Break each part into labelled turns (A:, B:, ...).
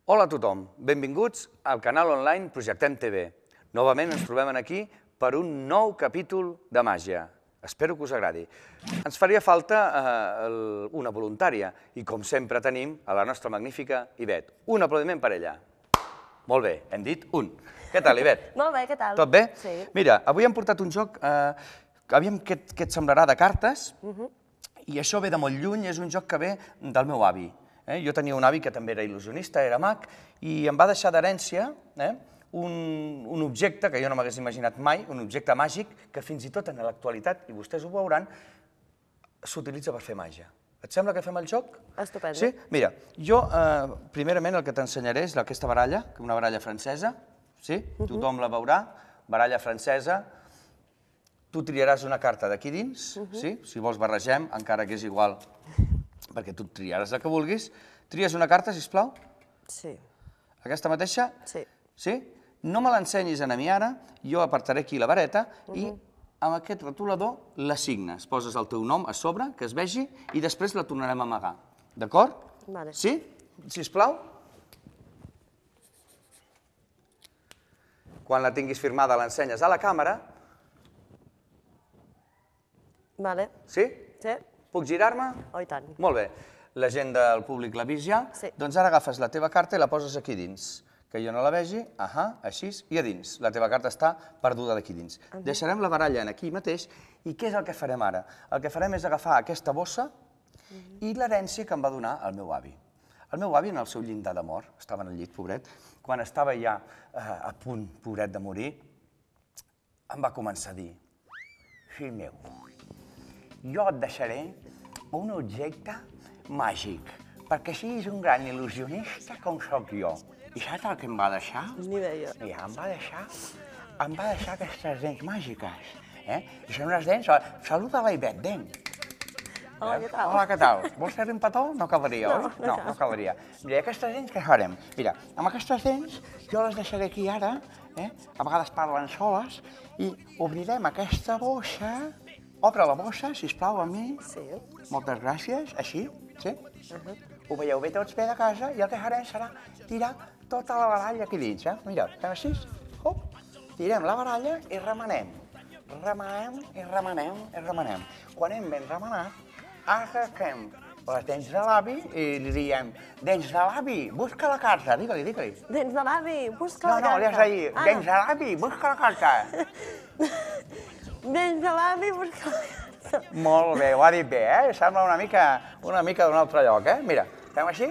A: Hola a tothom, benvinguts al canal online Projectem TV. Novament ens trobem aquí per un nou capítol de màgia. Espero que us agradi. Ens faria falta una voluntària i, com sempre, tenim a la nostra magnífica Ivet. Un aplaudiment per ella. Molt bé, hem dit un. Què tal, Ivet?
B: Molt bé, què tal?
A: Tot bé?
B: Sí.
A: Mira, avui hem portat un joc, aviam què et semblarà, de cartes, i això ve de molt lluny, és un joc que ve del meu avi. Jo tenia un avi que també era il·lusionista, era mag, i em va deixar d'herència un objecte que jo no m'hagués imaginat mai, un objecte màgic que fins i tot en l'actualitat, i vostès ho veuran, s'utilitza per fer màgia. Et sembla que fem el joc?
B: Estupendo.
A: Sí? Mira, jo primerament el que t'ensenyaré és aquesta baralla, una baralla francesa, sí? Tothom la veurà, baralla francesa. Tu triaràs una carta d'aquí dins, sí? Si vols barregem, encara que és igual, perquè tu triaràs la que vulguis. Tries una carta, sisplau?
B: Sí.
A: Aquesta mateixa?
B: Sí.
A: Sí? No me l'ensenyis a mi ara, jo apartaré aquí la vareta i amb aquest retolador la signes. Poses el teu nom a sobre, que es vegi, i després la tornarem a amagar. D'acord?
B: Vale.
A: Sí? Sisplau? Quan la tinguis firmada l'ensenyes a la càmera.
B: Vale.
A: Sí?
B: Sí?
A: Puc girar-me?
B: Oh, i tant.
A: Molt bé. La gent del públic l'ha vist ja?
B: Sí.
A: Doncs ara agafes la teva carta i la poses aquí dins. Que jo no la vegi, així, i a dins. La teva carta està perduda d'aquí dins. Deixarem la baralla aquí mateix, i què és el que farem ara? El que farem és agafar aquesta bossa i l'herència que em va donar el meu avi. El meu avi, en el seu llindar de mort, estava en el llit, pobret, quan estava ja a punt, pobret, de morir, em va començar a dir: fill meu, jo et deixaré un objecte màgic, perquè siguis un gran il·lusionista com sóc jo. I saps el que em va deixar?
B: Ni idea.
A: Mira, em va deixar aquestes dents màgiques. I són unes dents... Saluda la Ivet, dent.
B: Hola, què tal?
A: Hola, què tal? Vols fer un petó? No caldria, oi?
B: No,
A: No caldria. Mira, aquestes dents què farem? Mira, amb aquestes dents jo les deixaré aquí ara, a vegades parlen soles, i obrirem aquesta bossa. Obre la bossa, sisplau, a mi.
B: Sí.
A: Moltes gràcies. Així, sí? Ho veieu bé tots bé de casa, i el que farem serà tirar tota la baralla aquí dins, Mira, fem així, hop, tirem la baralla i remenem. Remenem i remenem i remenem. Quan hem ben remenat, agafem les dents de l'avi i li diem: dents de l'avi, busca la carta, digue-li, digue-li.
B: Dents de l'avi, busca la carta.
A: No, li has de dir: dents de l'avi, busca la carta.
B: Dents de l'avi, busca la carta.
A: Molt bé, ho ha dit bé, Sembla una mica d'un altre lloc, Mira, fem així.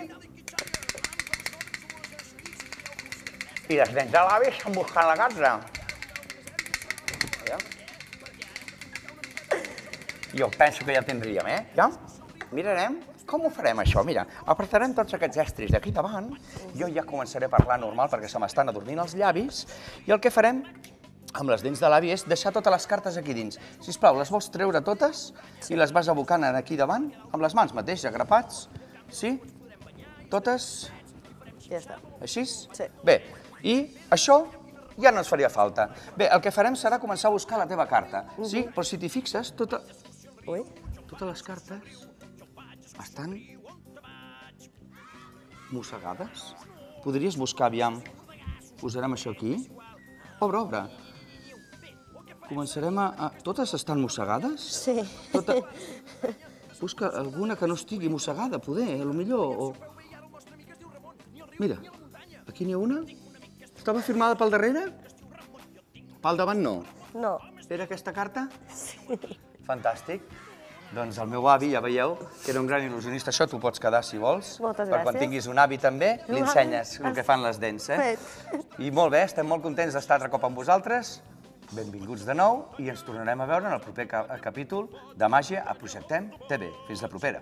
A: I les dents de l'avi estan buscant la carta. Jo penso que ja tindríem, Ja? Mirarem com ho farem, això. Mira, apartarem tots aquests estris d'aquí davant. Jo ja començaré a parlar normal perquè se m'estan adormint els llavis. I el que farem amb les dents de l'avi és deixar totes les cartes aquí dins. Sisplau, les vols treure totes i les vas abocant aquí davant, amb les mans mateix, agrapats. Sí? Totes?
B: Ja està.
A: Així?
B: Sí.
A: Bé, i això ja no ens faria falta. Bé, el que farem serà començar a buscar la teva carta. Sí? Però si t'hi fixes,
B: Ui.
A: totes les cartes estan mossegades. Podries buscar, aviam. Posarem això aquí. Obre, obre. Començarem a... Totes estan mossegades?
B: Sí.
A: Busca alguna que no estigui mossegada, poder, potser, o... Mira, aquí n'hi ha una. Estava firmada pel darrere? Pel davant no.
B: No.
A: Era aquesta carta?
B: Sí.
A: Fantàstic. Doncs el meu avi, ja veieu, que era un gran il·lusionista. Això t'ho pots quedar, si vols.
B: Moltes
A: Per quan
B: gràcies.
A: tinguis un avi també, li ensenyes el que fan les dents,
B: Fet.
A: I molt bé, estem molt contents d'estar altre cop amb vosaltres. Benvinguts de nou i ens tornarem a veure en el proper capítol de Màgia a Projectem TV. Fins la propera.